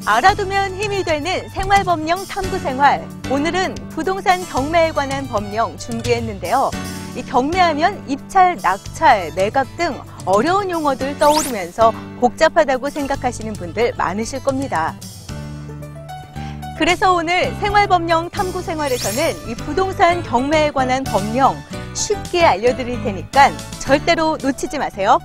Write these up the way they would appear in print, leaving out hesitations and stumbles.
알아두면 힘이 되는 생활법령 탐구생활. 오늘은 부동산 경매에 관한 법령 준비했는데요. 이 경매하면 입찰, 낙찰, 매각 등 어려운 용어들 떠오르면서 복잡하다고 생각하시는 분들 많으실 겁니다. 그래서 오늘 생활법령 탐구생활에서는 이 부동산 경매에 관한 법령 쉽게 알려드릴 테니까 절대로 놓치지 마세요.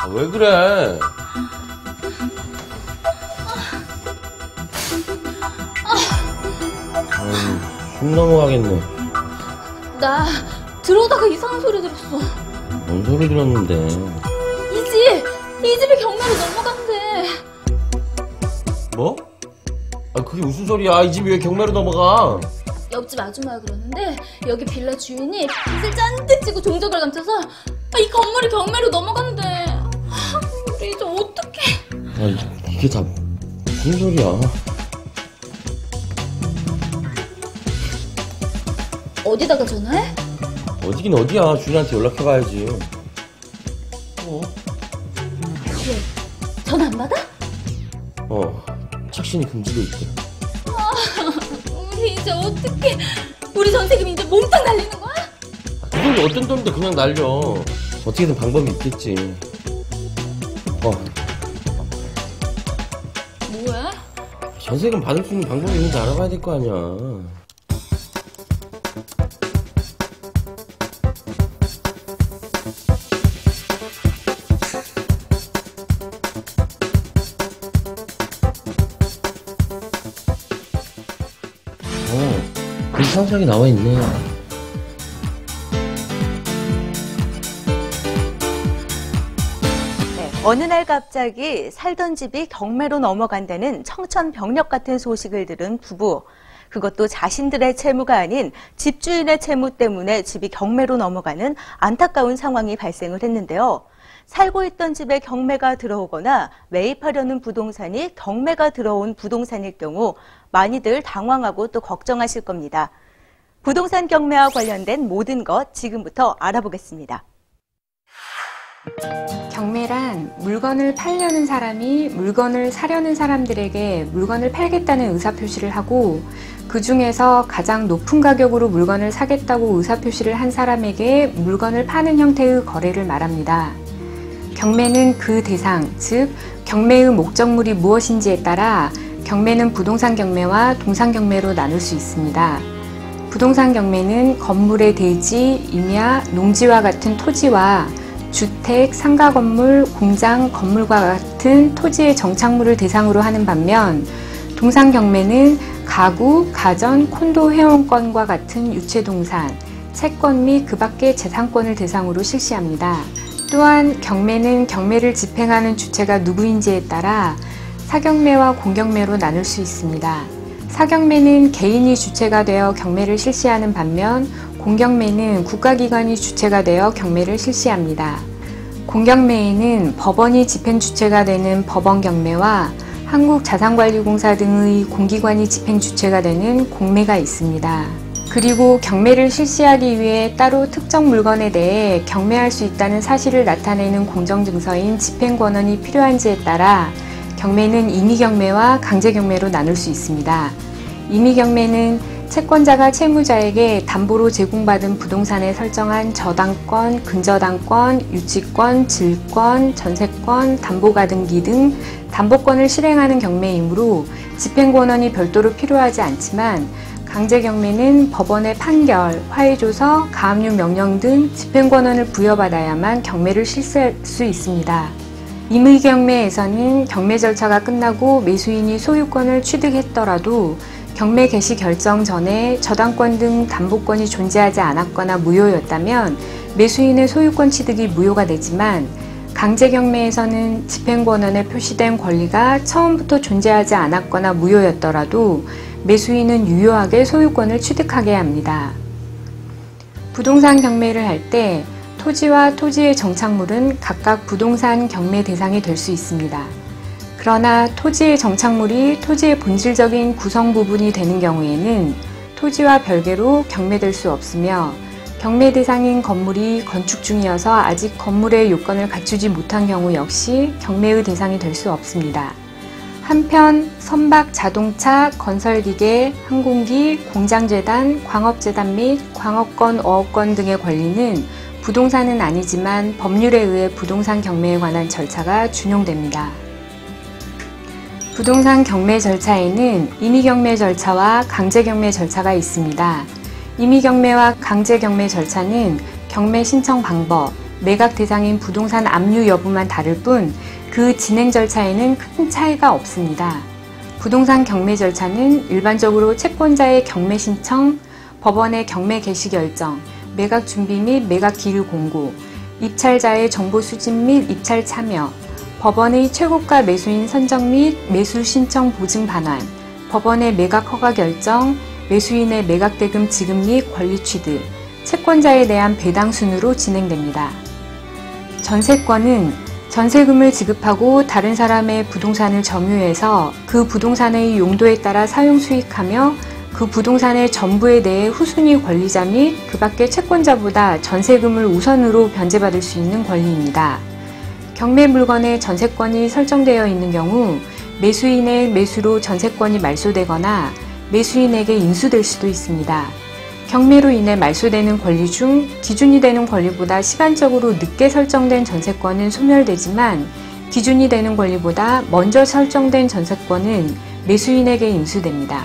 왜 그래? 숨 넘어가겠네. 나 들어오다가 이상한 소리 들었어. 뭔 소리 들었는데? 이 집이 경매로 넘어간대. 뭐? 그게 무슨 소리야? 이 집이 왜 경매로 넘어가? 옆집 아줌마가 그러는데 여기 빌라 주인이 빚을 잔뜩 지고 종적을 감춰서 이 건물이 경매로 넘어간대. 우리 이제 어떡해? 이게 다 무슨 소리야? 어디다가 전화해? 어디긴 어디야. 주인한테 연락해봐야지. 왜? 전화 안 받아? 착신이 금지돼 있대. 우리 이제 어떡해? 우리 전세금 이제 몽땅 날리는 거야? 그 돈이 어떤 돈인데 그냥 날려. 어떻게든 방법이 있겠지. 뭐해? 전세금 받을 수 있는 방법이 있는지 알아봐야 될 거 아니야. 그 상상이 나와 있네. 네, 어느 날 갑자기 살던 집이 경매로 넘어간다는 청천벽력 같은 소식을 들은 부부. 그것도 자신들의 채무가 아닌 집주인의 채무 때문에 집이 경매로 넘어가는 안타까운 상황이 발생을 했는데요. 살고 있던 집에 경매가 들어오거나 매입하려는 부동산이 경매가 들어온 부동산일 경우 많이들 당황하고 또 걱정하실 겁니다. 부동산 경매와 관련된 모든 것 지금부터 알아보겠습니다. 경매란 물건을 팔려는 사람이 물건을 사려는 사람들에게 물건을 팔겠다는 의사표시를 하고 그 중에서 가장 높은 가격으로 물건을 사겠다고 의사표시를 한 사람에게 물건을 파는 형태의 거래를 말합니다. 경매는 그 대상, 즉 경매의 목적물이 무엇인지에 따라 경매는 부동산 경매와 동산 경매로 나눌 수 있습니다. 부동산 경매는 건물의 대지, 임야, 농지와 같은 토지와 주택, 상가 건물, 공장, 건물과 같은 토지의 정착물을 대상으로 하는 반면 동산 경매는 가구, 가전, 콘도 회원권과 같은 유체동산, 채권 및 그 밖의 재산권을 대상으로 실시합니다. 또한 경매는 경매를 집행하는 주체가 누구인지에 따라 사경매와 공경매로 나눌 수 있습니다. 사경매는 개인이 주체가 되어 경매를 실시하는 반면 공경매는 국가기관이 주체가 되어 경매를 실시합니다. 공경매에는 법원이 집행 주체가 되는 법원경매와 한국자산관리공사 등의 공기관이 집행 주체가 되는 공매가 있습니다. 그리고 경매를 실시하기 위해 따로 특정 물건에 대해 경매할 수 있다는 사실을 나타내는 공정증서인 집행권한이 필요한지에 따라 경매는 임의경매와 강제경매로 나눌 수 있습니다. 임의경매는 채권자가 채무자에게 담보로 제공받은 부동산에 설정한 저당권, 근저당권, 유치권, 질권, 전세권, 담보가등기 등 담보권을 실행하는 경매이므로 집행권한이 별도로 필요하지 않지만 강제경매는 법원의 판결, 화해조서, 가압류 명령 등 집행권한을 부여받아야만 경매를 실시할 수 있습니다. 임의경매에서는 경매 절차가 끝나고 매수인이 소유권을 취득했더라도 경매 개시 결정 전에 저당권 등 담보권이 존재하지 않았거나 무효였다면 매수인의 소유권 취득이 무효가 되지만 강제경매에서는 집행권한에 표시된 권리가 처음부터 존재하지 않았거나 무효였더라도 매수인은 유효하게 소유권을 취득하게 합니다. 부동산 경매를 할 때 토지와 토지의 정착물은 각각 부동산 경매 대상이 될 수 있습니다. 그러나 토지의 정착물이 토지의 본질적인 구성 부분이 되는 경우에는 토지와 별개로 경매될 수 없으며 경매 대상인 건물이 건축 중이어서 아직 건물의 요건을 갖추지 못한 경우 역시 경매의 대상이 될 수 없습니다. 한편 선박, 자동차, 건설기계, 항공기, 공장재단, 광업재단 및 광업권, 어업권 등의 권리는 부동산은 아니지만 법률에 의해 부동산 경매에 관한 절차가 준용됩니다. 부동산 경매 절차에는 임의경매 절차와 강제경매 절차가 있습니다. 임의경매와 강제경매 절차는 경매 신청 방법, 매각 대상인 부동산 압류 여부만 다를 뿐 그 진행 절차에는 큰 차이가 없습니다. 부동산 경매 절차는 일반적으로 채권자의 경매 신청, 법원의 경매 개시 결정, 매각 준비 및 매각 기일 공고, 입찰자의 정보 수집 및 입찰 참여, 법원의 최고가 매수인 선정 및 매수 신청 보증 반환, 법원의 매각 허가 결정, 매수인의 매각 대금 지급 및 권리 취득, 채권자에 대한 배당 순으로 진행됩니다. 전세권은 전세금을 지급하고 다른 사람의 부동산을 점유해서 그 부동산의 용도에 따라 사용 수익하며 그 부동산의 전부에 대해 후순위 권리자 및 그 밖의 채권자보다 전세금을 우선으로 변제받을 수 있는 권리입니다. 경매 물건에 전세권이 설정되어 있는 경우 매수인의 매수로 전세권이 말소되거나 매수인에게 인수될 수도 있습니다. 경매로 인해 말소되는 권리 중 기준이 되는 권리보다 시간적으로 늦게 설정된 전세권은 소멸되지만 기준이 되는 권리보다 먼저 설정된 전세권은 매수인에게 인수됩니다.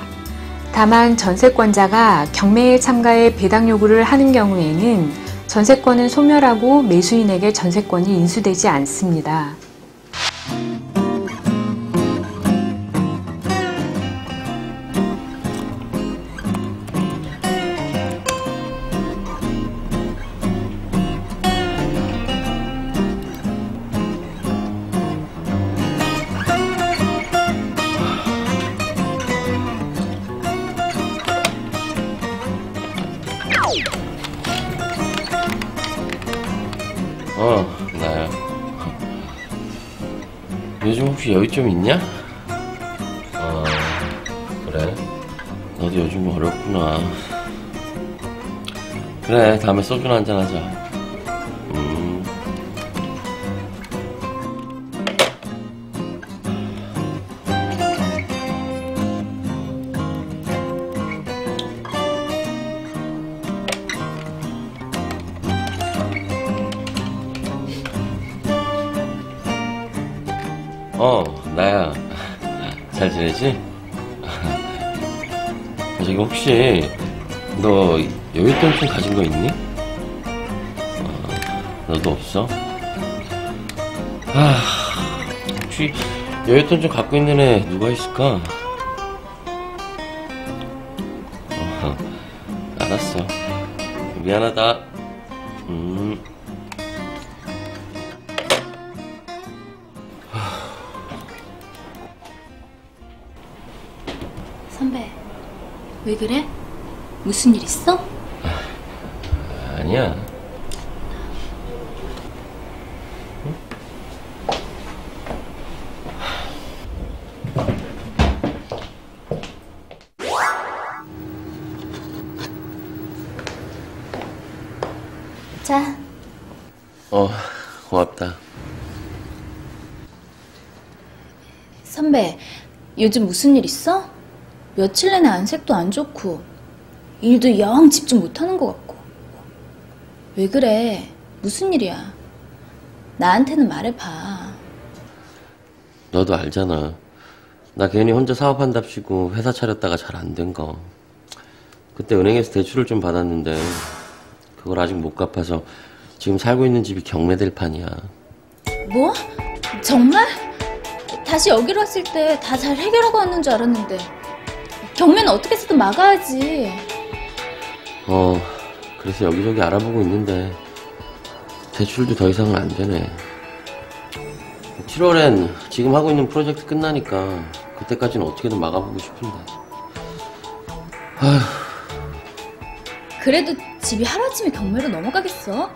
다만 전세권자가 경매에 참가해 배당 요구를 하는 경우에는 전세권은 소멸하고 매수인에게 전세권이 인수되지 않습니다. 나야. 요즘 혹시 여유 좀 있냐? 그래. 너도 요즘 어렵구나. 그래, 다음에 소주나 한잔 하자. 나야. 잘 지내지? 저기 혹시 너 여윳돈 좀 가진 거 있니? 너도 없어? 혹시 여윳돈 좀 갖고 있는 애 누가 있을까? 알았어. 미안하다. 선배, 왜 그래? 무슨 일 있어? 아니야. 자. 고맙다. 선배, 요즘 무슨 일 있어? 며칠 내내 안색도 안 좋고 일도 영 집중 못하는 것 같고. 왜 그래? 무슨 일이야? 나한테는 말해봐. 너도 알잖아. 나 괜히 혼자 사업한답시고 회사 차렸다가 잘 안 된 거. 그때 은행에서 대출을 좀 받았는데 그걸 아직 못 갚아서 지금 살고 있는 집이 경매될 판이야. 뭐? 정말? 다시 여기로 왔을 때 다 잘 해결하고 왔는 줄 알았는데 경매는 어떻게 해서든 막아야지. 그래서 여기저기 알아보고 있는데 대출도 더 이상은 안 되네. 7월엔 지금 하고 있는 프로젝트 끝나니까 그때까지는 어떻게든 막아보고 싶은데. 그래도 집이 하루아침에 경매로 넘어가겠어?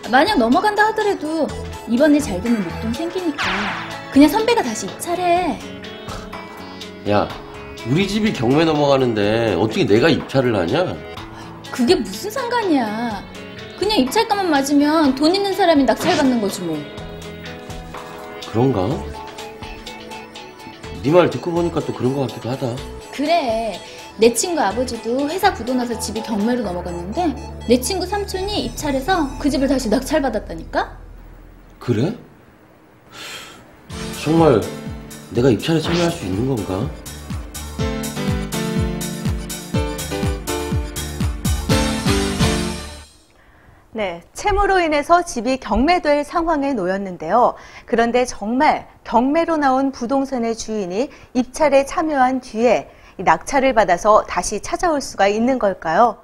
만약 넘어간다 하더라도 이번에 잘 되면 목돈 생기니까 그냥 선배가 다시 입찰해. 야, 우리 집이 경매 넘어가는데 어떻게 내가 입찰을 하냐? 그게 무슨 상관이야. 그냥 입찰가만 맞으면 돈 있는 사람이 낙찰받는 거지 뭐. 그런가? 네 말 듣고 보니까 또 그런 것 같기도 하다. 그래. 내 친구 아버지도 회사 부도 나서 집이 경매로 넘어갔는데 내 친구 삼촌이 입찰해서 그 집을 다시 낙찰받았다니까? 그래? 정말 내가 입찰에 참여할 수 있는 건가? 네, 채무로 인해서 집이 경매될 상황에 놓였는데요. 그런데 정말 경매로 나온 부동산의 주인이 입찰에 참여한 뒤에 낙찰을 받아서 다시 찾아올 수가 있는 걸까요?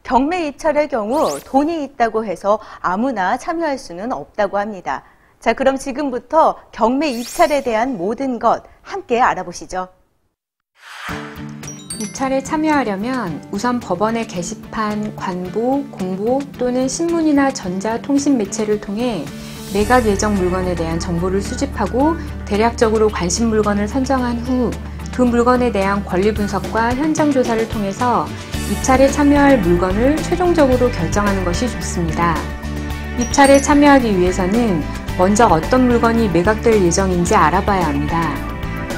경매 입찰의 경우 돈이 있다고 해서 아무나 참여할 수는 없다고 합니다. 자, 그럼 지금부터 경매 입찰에 대한 모든 것 함께 알아보시죠. 입찰에 참여하려면 우선 법원의 게시판, 관보, 공보 또는 신문이나 전자통신 매체를 통해 매각 예정 물건에 대한 정보를 수집하고 대략적으로 관심 물건을 선정한 후 그 물건에 대한 권리 분석과 현장 조사를 통해서 입찰에 참여할 물건을 최종적으로 결정하는 것이 좋습니다. 입찰에 참여하기 위해서는 먼저 어떤 물건이 매각될 예정인지 알아봐야 합니다.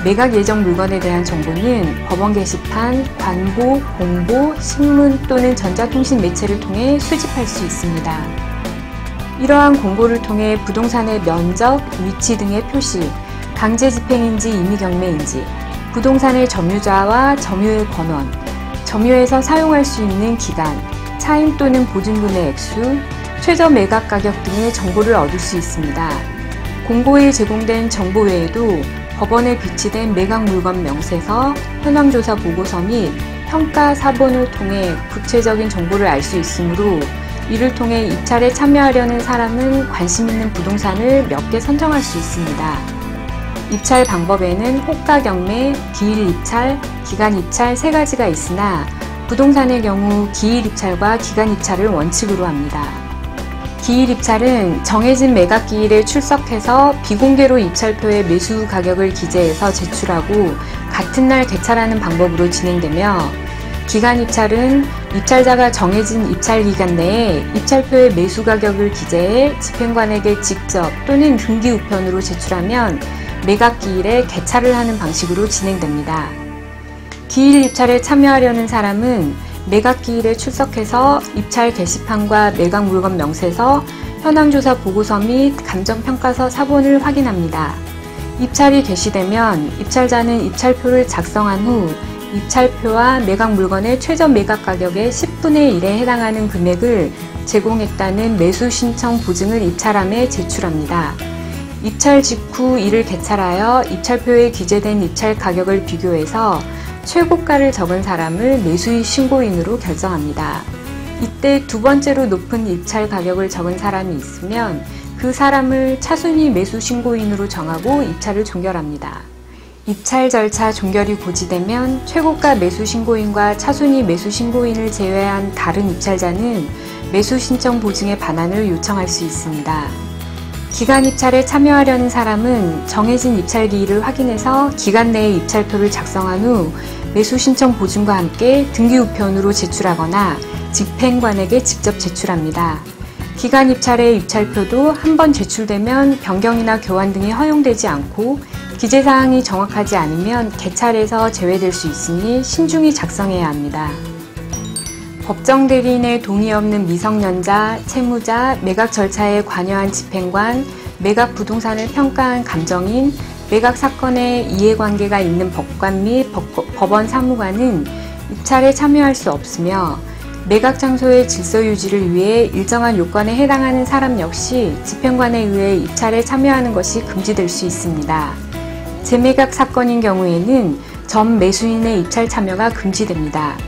매각 예정 물건에 대한 정보는 법원 게시판, 관보, 공보, 신문 또는 전자통신 매체를 통해 수집할 수 있습니다. 이러한 공고를 통해 부동산의 면적, 위치 등의 표시, 강제 집행인지 임의 경매인지, 부동산의 점유자와 점유의 권원, 점유해서 사용할 수 있는 기간, 차임 또는 보증금의 액수, 최저 매각 가격 등의 정보를 얻을 수 있습니다. 공고에 제공된 정보 외에도 법원에 비치된 매각 물건 명세서, 현황조사 보고서 및 평가 사본을 통해 구체적인 정보를 알 수 있으므로 이를 통해 입찰에 참여하려는 사람은 관심 있는 부동산을 몇 개 선정할 수 있습니다. 입찰 방법에는 호가 경매, 기일 입찰, 기간 입찰 세 가지가 있으나 부동산의 경우 기일 입찰과 기간 입찰을 원칙으로 합니다. 기일 입찰은 정해진 매각 기일에 출석해서 비공개로 입찰표에 매수 가격을 기재해서 제출하고 같은 날 개찰하는 방법으로 진행되며, 기간 입찰은 입찰자가 정해진 입찰 기간 내에 입찰표에 매수 가격을 기재해 집행관에게 직접 또는 등기 우편으로 제출하면 매각 기일에 개찰을 하는 방식으로 진행됩니다. 기일 입찰에 참여하려는 사람은 매각 기일에 출석해서 입찰 게시판과 매각 물건 명세서, 현황조사 보고서 및 감정평가서 사본을 확인합니다. 입찰이 개시되면 입찰자는 입찰표를 작성한 후 입찰표와 매각 물건의 최저 매각 가격의 10분의 1에 해당하는 금액을 제공했다는 매수 신청 보증을 입찰함에 제출합니다. 입찰 직후 이를 개찰하여 입찰표에 기재된 입찰 가격을 비교해서 최고가를 적은 사람을 매수의 신고인으로 결정합니다. 이때 두 번째로 높은 입찰 가격을 적은 사람이 있으면 그 사람을 차순위 매수 신고인으로 정하고 입찰을 종결합니다. 입찰 절차 종결이 고지되면 최고가 매수 신고인과 차순위 매수 신고인을 제외한 다른 입찰자는 매수 신청 보증의 반환을 요청할 수 있습니다. 기간 입찰에 참여하려는 사람은 정해진 입찰 기일을 확인해서 기간 내에 입찰표를 작성한 후 매수 신청 보증과 함께 등기 우편으로 제출하거나 집행관에게 직접 제출합니다. 기간 입찰의 입찰표도 한 번 제출되면 변경이나 교환 등이 허용되지 않고 기재사항이 정확하지 않으면 개찰에서 제외될 수 있으니 신중히 작성해야 합니다. 법정 대리인의 동의 없는 미성년자, 채무자, 매각 절차에 관여한 집행관, 매각 부동산을 평가한 감정인, 매각 사건에 이해관계가 있는 법관 및 법원 사무관은 입찰에 참여할 수 없으며, 매각 장소의 질서 유지를 위해 일정한 요건에 해당하는 사람 역시 집행관에 의해 입찰에 참여하는 것이 금지될 수 있습니다. 재매각 사건인 경우에는 전 매수인의 입찰 참여가 금지됩니다.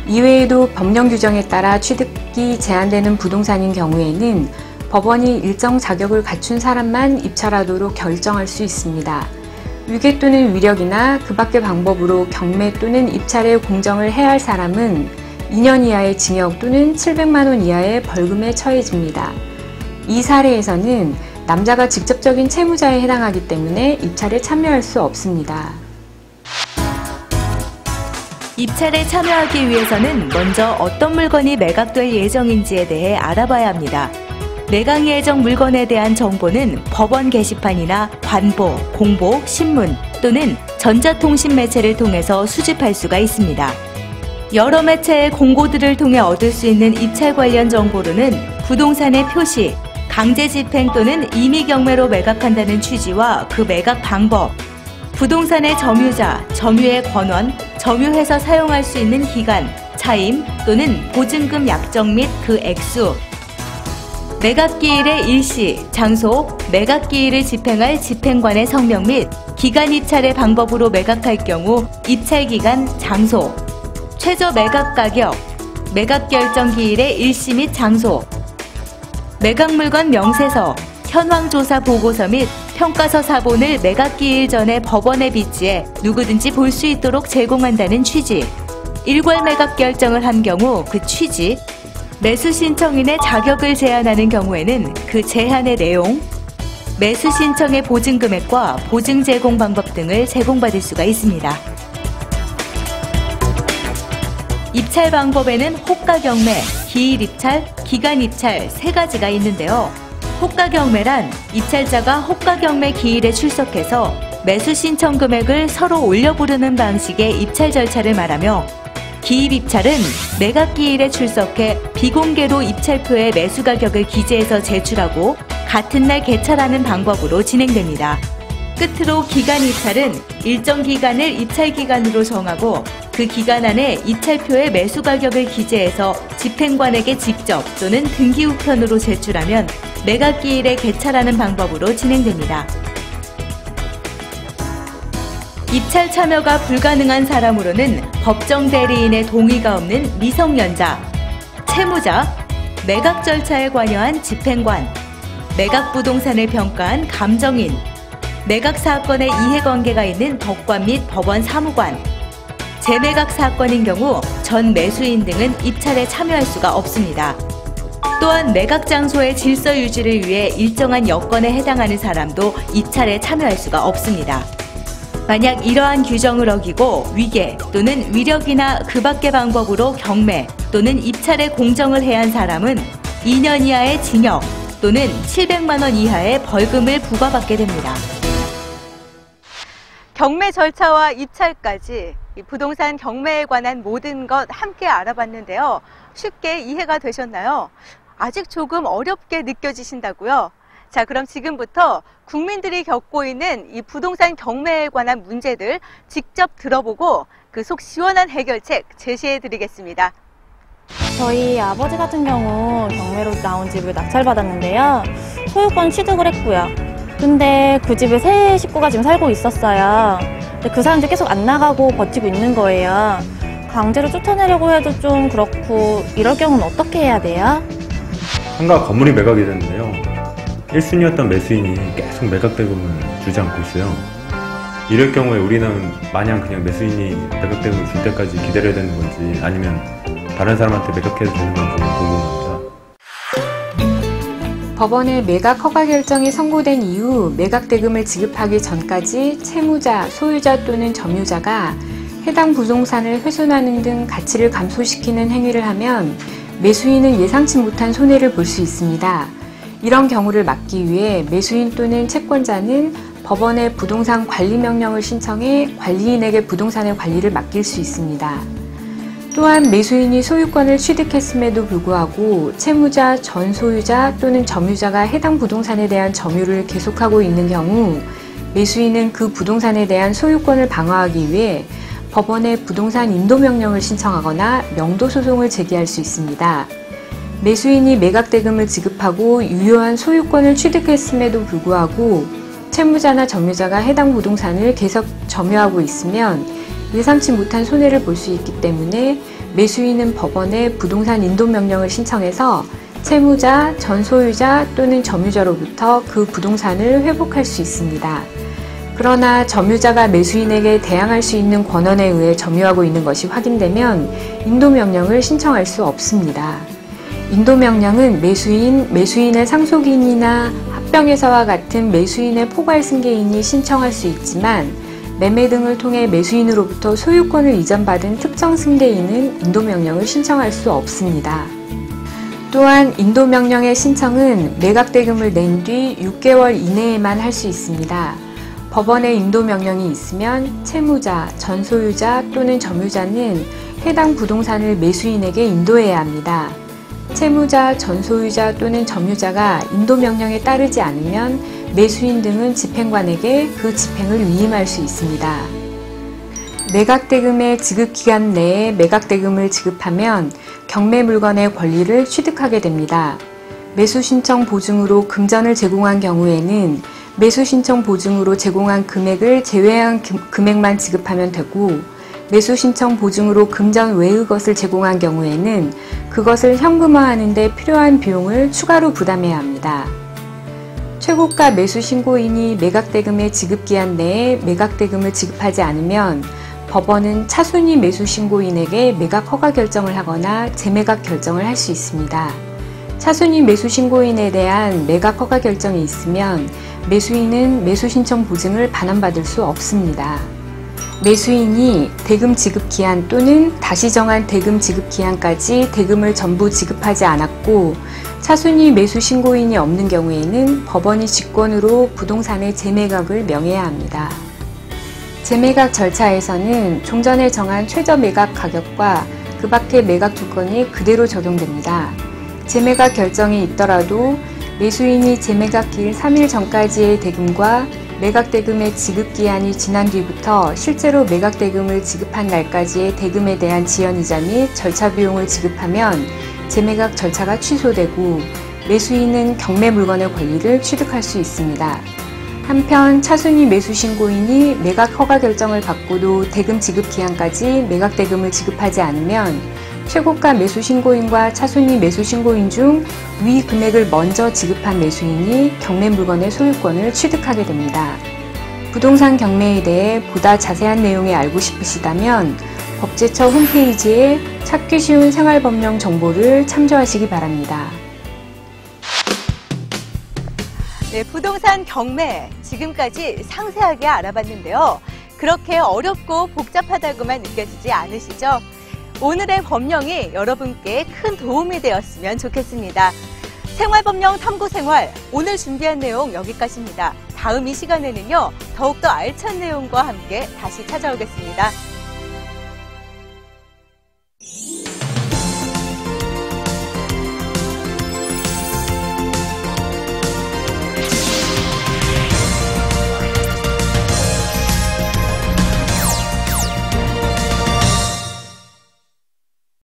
이외에도 법령 규정에 따라 취득이 제한되는 부동산인 경우에는 법원이 일정 자격을 갖춘 사람만 입찰하도록 결정할 수 있습니다. 위계 또는 위력이나 그 밖의 방법으로 경매 또는 입찰에 공정을 해할 사람은 2년 이하의 징역 또는 700만 원 이하의 벌금에 처해집니다. 이 사례에서는 남자가 직접적인 채무자에 해당하기 때문에 입찰에 참여할 수 없습니다. 입찰에 참여하기 위해서는 먼저 어떤 물건이 매각될 예정인지에 대해 알아봐야 합니다. 매각 예정 물건에 대한 정보는 법원 게시판이나 관보, 공보, 신문 또는 전자통신 매체를 통해서 수집할 수가 있습니다. 여러 매체의 공고들을 통해 얻을 수 있는 입찰 관련 정보로는 부동산의 표시, 강제 집행 또는 임의 경매로 매각한다는 취지와 그 매각 방법, 부동산의 점유자, 점유의 권원, 점유해서 사용할 수 있는 기간, 차임 또는 보증금 약정 및 그 액수, 매각기일의 일시, 장소, 매각기일을 집행할 집행관의 성명 및 기간 입찰의 방법으로 매각할 경우 입찰기간, 장소, 최저 매각가격, 매각결정기일의 일시 및 장소, 매각물건 명세서, 현황조사 보고서 및 평가서 사본을 매각기일 전에 법원에 비치해 누구든지 볼 수 있도록 제공한다는 취지, 일괄 매각 결정을 한 경우 그 취지, 매수 신청인의 자격을 제한하는 경우에는 그 제한의 내용, 매수 신청의 보증금액과 보증 제공 방법 등을 제공받을 수가 있습니다. 입찰 방법에는 호가 경매, 기일 입찰, 기간 입찰 세 가지가 있는데요. 호가 경매란 입찰자가 호가 경매 기일에 출석해서 매수 신청 금액을 서로 올려 부르는 방식의 입찰 절차를 말하며, 기입 입찰은 매각 기일에 출석해 비공개로 입찰표에 매수 가격을 기재해서 제출하고 같은 날 개찰하는 방법으로 진행됩니다. 끝으로 기간 입찰은 일정 기간을 입찰 기간으로 정하고 그 기간 안에 입찰표에 매수 가격을 기재해서 집행관에게 직접 또는 등기 우편으로 제출하면 매각 기일에 개찰하는 방법으로 진행됩니다. 입찰 참여가 불가능한 사람으로는 법정 대리인의 동의가 없는 미성년자, 채무자, 매각 절차에 관여한 집행관, 매각 부동산을 평가한 감정인, 매각 사건에 이해관계가 있는 덕관 및 법원 사무관, 재매각 사건인 경우 전 매수인 등은 입찰에 참여할 수가 없습니다. 또한 매각 장소의 질서 유지를 위해 일정한 여건에 해당하는 사람도 입찰에 참여할 수가 없습니다. 만약 이러한 규정을 어기고 위계 또는 위력이나 그 밖의 방법으로 경매 또는 입찰에 공정을 해한 사람은 2년 이하의 징역 또는 700만 원 이하의 벌금을 부과받게 됩니다. 경매 절차와 입찰까지 부동산 경매에 관한 모든 것 함께 알아봤는데요. 쉽게 이해가 되셨나요? 아직 조금 어렵게 느껴지신다고요? 자, 그럼 지금부터 국민들이 겪고 있는 이 부동산 경매에 관한 문제들 직접 들어보고 그 속 시원한 해결책 제시해 드리겠습니다. 저희 아버지 같은 경우 경매로 나온 집을 낙찰받았는데요. 소유권 취득을 했고요. 근데 그 집에 세 식구가 지금 살고 있었어요. 근데 그 사람들이 계속 안 나가고 버티고 있는 거예요. 강제로 쫓아내려고 해도 좀 그렇고, 이럴 경우는 어떻게 해야 돼요? 상가 건물이 매각이 됐는데요. 1순위였던 매수인이 계속 매각 대금을 주지 않고 있어요. 이럴 경우에 우리는 마냥 그냥 매수인이 매각 대금을 줄 때까지 기다려야 되는 건지, 아니면 다른 사람한테 매각해도 되는 건지 궁금합니다. 법원의 매각 허가 결정이 선고된 이후 매각 대금을 지급하기 전까지 채무자, 소유자 또는 점유자가 해당 부동산을 훼손하는 등 가치를 감소시키는 행위를 하면 매수인은 예상치 못한 손해를 볼 수 있습니다. 이런 경우를 막기 위해 매수인 또는 채권자는 법원에 부동산 관리 명령을 신청해 관리인에게 부동산의 관리를 맡길 수 있습니다. 또한 매수인이 소유권을 취득했음에도 불구하고 채무자, 전 소유자 또는 점유자가 해당 부동산에 대한 점유를 계속하고 있는 경우 매수인은 그 부동산에 대한 소유권을 방어하기 위해 법원에 부동산 인도명령을 신청하거나 명도소송을 제기할 수 있습니다. 매수인이 매각대금을 지급하고 유효한 소유권을 취득했음에도 불구하고 채무자나 점유자가 해당 부동산을 계속 점유하고 있으면 예상치 못한 손해를 볼 수 있기 때문에 매수인은 법원에 부동산 인도명령을 신청해서 채무자, 전 소유자 또는 점유자로부터 그 부동산을 회복할 수 있습니다. 그러나 점유자가 매수인에게 대항할 수 있는 권한에 의해 점유하고 있는 것이 확인되면 인도명령을 신청할 수 없습니다. 인도명령은 매수인의 상속인이나 합병에서와 같은 매수인의 포괄 승계인이 신청할 수 있지만 매매 등을 통해 매수인으로부터 소유권을 이전받은 특정 승계인은 인도명령을 신청할 수 없습니다. 또한 인도명령의 신청은 매각대금을 낸 뒤 6개월 이내에만 할 수 있습니다. 법원에 인도명령이 있으면 채무자, 전소유자 또는 점유자는 해당 부동산을 매수인에게 인도해야 합니다. 채무자, 전소유자 또는 점유자가 인도명령에 따르지 않으면 매수인 등은 집행관에게 그 집행을 위임할 수 있습니다. 매각대금의 지급기간 내에 매각대금을 지급하면 경매물건의 권리를 취득하게 됩니다. 매수신청 보증으로 금전을 제공한 경우에는 매수신청 보증으로 제공한 금액을 제외한 금액만 지급하면 되고 매수신청 보증으로 금전 외의 것을 제공한 경우에는 그것을 현금화하는 데 필요한 비용을 추가로 부담해야 합니다. 최고가 매수신고인이 매각대금의 지급기한 내에 매각대금을 지급하지 않으면 법원은 차순위 매수신고인에게 매각 허가 결정을 하거나 재매각 결정을 할 수 있습니다. 차순위 매수신고인에 대한 매각 허가 결정이 있으면 매수인은 매수신청 보증을 반환받을 수 없습니다. 매수인이 대금 지급기한 또는 다시 정한 대금 지급기한까지 대금을 전부 지급하지 않았고 차순위 매수신고인이 없는 경우에는 법원이 직권으로 부동산의 재매각을 명해야 합니다. 재매각 절차에서는 종전에 정한 최저 매각 가격과 그 밖의 매각 조건이 그대로 적용됩니다. 재매각 결정이 있더라도 매수인이 재매각 기일 3일 전까지의 대금과 매각대금의 지급기한이 지난 뒤부터 실제로 매각대금을 지급한 날까지의 대금에 대한 지연이자 및 절차 비용을 지급하면 재매각 절차가 취소되고 매수인은 경매 물건의 권리를 취득할 수 있습니다. 한편 차순위 매수신고인이 매각 허가 결정을 받고도 대금 지급 기한까지 매각대금을 지급하지 않으면 최고가 매수신고인과 차순위 매수신고인 중 위 금액을 먼저 지급한 매수인이 경매 물건의 소유권을 취득하게 됩니다. 부동산 경매에 대해 보다 자세한 내용이 알고 싶으시다면 법제처 홈페이지에 찾기 쉬운 생활법령 정보를 참조하시기 바랍니다. 네, 부동산 경매 지금까지 상세하게 알아봤는데요. 그렇게 어렵고 복잡하다고만 느껴지지 않으시죠? 오늘의 법령이 여러분께 큰 도움이 되었으면 좋겠습니다. 생활법령 탐구생활, 오늘 준비한 내용 여기까지입니다. 다음 이 시간에는요, 더욱더 알찬 내용과 함께 다시 찾아오겠습니다.